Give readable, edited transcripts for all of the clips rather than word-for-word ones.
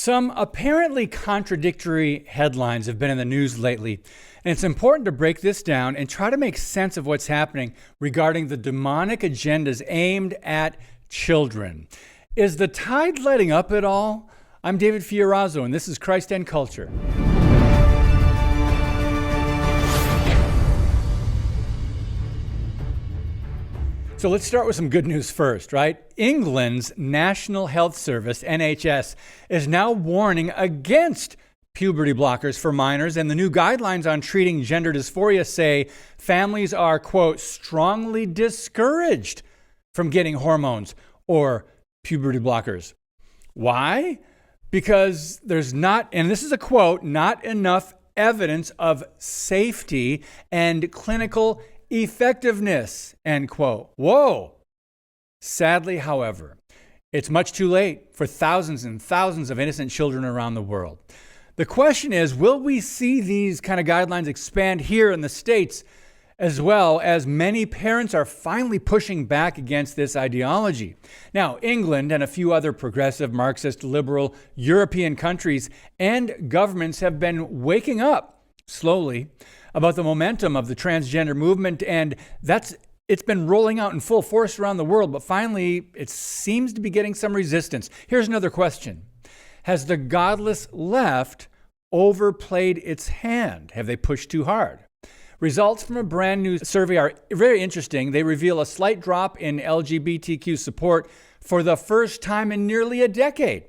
Some apparently contradictory headlines have been in the news lately, and it's important to break this down and try to make sense of what's happening regarding the demonic agendas aimed at children. Is the tide letting up at all? I'm David Fiorazzo, and this is Christ and Culture. So let's start with some good news first, right? England's National Health Service, NHS, is now warning against puberty blockers for minors, and the new guidelines on treating gender dysphoria say families are, quote, strongly discouraged from getting hormones or puberty blockers. Why? Because there's not, and this is a quote, not enough evidence of safety and clinical effectiveness, end quote. Whoa. Sadly, however, it's much too late for thousands and thousands of innocent children around the world. The question is, will we see these kind of guidelines expand here in the States, as well as many parents are finally pushing back against this ideology? Now, England and a few other progressive, Marxist, liberal European countries and governments have been waking up slowly about the momentum of the transgender movement, and it's been rolling out in full force around the world, but finally it seems to be getting some resistance. Here's another question. Has the godless left overplayed its hand? Have they pushed too hard? Results from a brand new survey are very interesting. They reveal a slight drop in LGBTQ support for the first time in nearly a decade.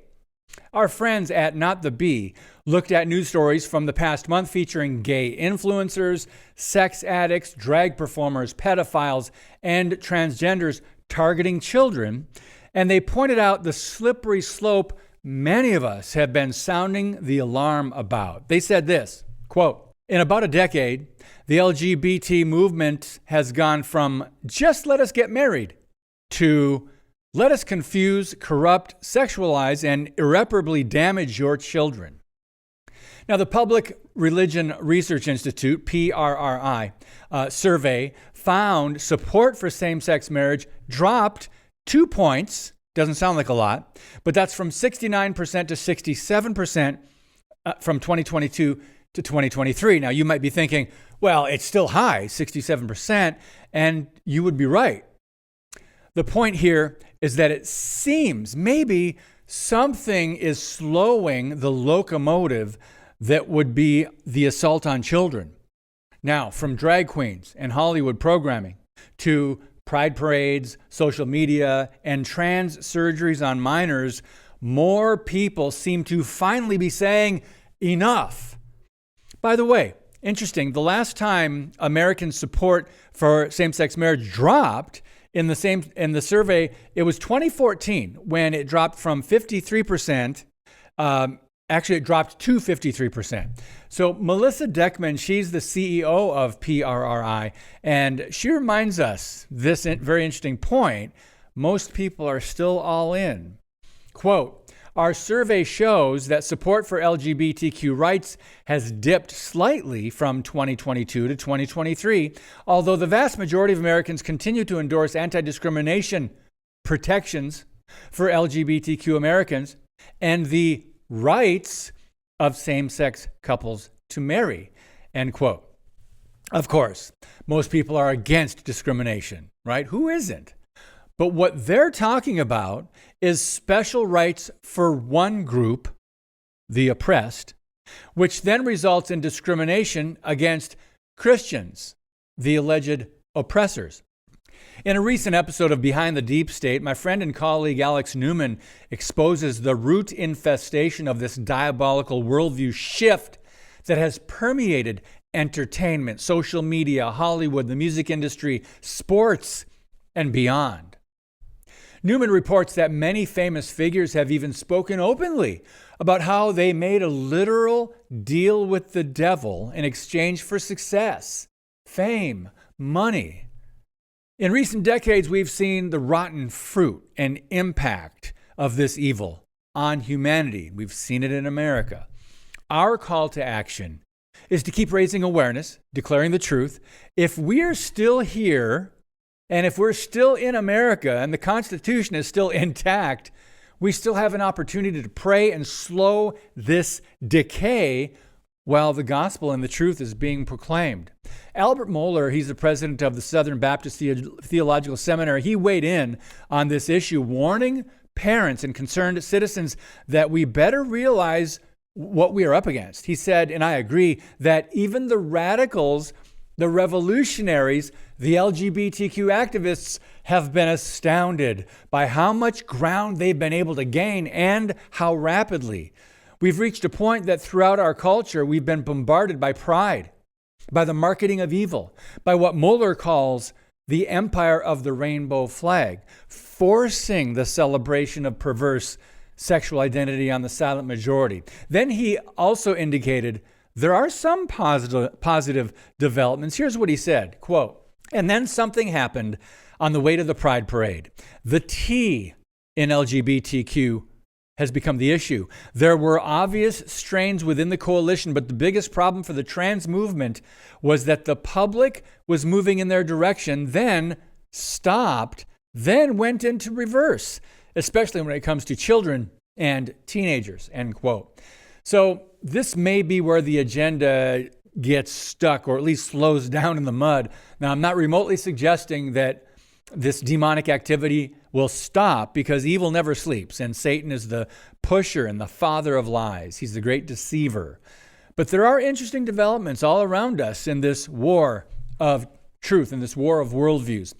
Our friends at Not the Bee looked at news stories from the past month featuring gay influencers, sex addicts, drag performers, pedophiles, and transgenders targeting children, and they pointed out the slippery slope many of us have been sounding the alarm about. They said this, quote, "In about a decade, the LGBT movement has gone from just let us get married to let us confuse, corrupt, sexualize, and irreparably damage your children." Now, the Public Religion Research Institute, PRRI, survey found support for same-sex marriage dropped 2 points. Doesn't sound like a lot, but that's from 69% to 67% from 2022 to 2023. Now, you might be thinking, well, it's still high, 67%, and you would be right. The point here is that it seems maybe something is slowing the locomotive that would be the assault on children. Now, from drag queens and Hollywood programming to pride parades, social media, and trans surgeries on minors, more people seem to finally be saying enough. By the way, interesting, the last time American support for same-sex marriage dropped in the survey, it was 2014 when it dropped from 53%. Actually, it dropped to 53%. So Melissa Deckman, she's the CEO of PRRI, and she reminds us this very interesting point. Most people are still all in. Quote, "Our survey shows that support for LGBTQ rights has dipped slightly from 2022 to 2023, although the vast majority of Americans continue to endorse anti-discrimination protections for LGBTQ Americans and the rights of same-sex couples to marry," end quote. Of course, most people are against discrimination, right? Who isn't? But what they're talking about is special rights for one group, the oppressed, which then results in discrimination against Christians, the alleged oppressors. In a recent episode of Behind the Deep State, my friend and colleague Alex Newman exposes the root infestation of this diabolical worldview shift that has permeated entertainment, social media, Hollywood, the music industry, sports, and beyond. Newman reports that many famous figures have even spoken openly about how they made a literal deal with the devil in exchange for success, fame, money. In recent decades, we've seen the rotten fruit and impact of this evil on humanity. We've seen it in America. Our call to action is to keep raising awareness, declaring the truth. If we're still here, and if we're still in America and the Constitution is still intact, we still have an opportunity to pray and slow this decay while the gospel and the truth is being proclaimed. Albert Mohler, he's the president of the Southern Baptist Theological Seminary, he weighed in on this issue, warning parents and concerned citizens that we better realize what we are up against. He said, and I agree, that even the radicals, the revolutionaries, the LGBTQ activists have been astounded by how much ground they've been able to gain and how rapidly. We've reached a point that throughout our culture, we've been bombarded by pride, by the marketing of evil, by what Mohler calls the empire of the rainbow flag, forcing the celebration of perverse sexual identity on the silent majority. Then he also indicated there are some positive developments. Here's what he said, quote, "And then something happened on the way to the Pride Parade. The T in LGBTQ has become the issue. There were obvious strains within the coalition, but the biggest problem for the trans movement was that the public was moving in their direction, then stopped, then went into reverse, especially when it comes to children and teenagers," end quote. So this may be where the agenda gets stuck or at least slows down in the mud. Now, I'm not remotely suggesting that this demonic activity will stop, because evil never sleeps and Satan is the pusher and the father of lies. He's the great deceiver. But there are interesting developments all around us in this war of truth, in this war of worldviews.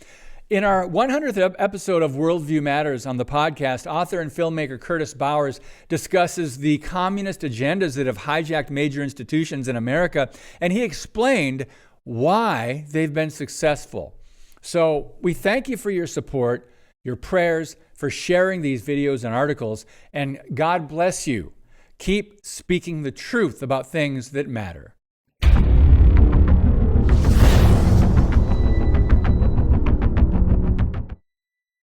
In our 100th episode of Worldview Matters on the podcast, author and filmmaker Curtis Bowers discusses the communist agendas that have hijacked major institutions in America, and he explained why they've been successful. So we thank you for your support, your prayers, for sharing these videos and articles, and God bless you. Keep speaking the truth about things that matter.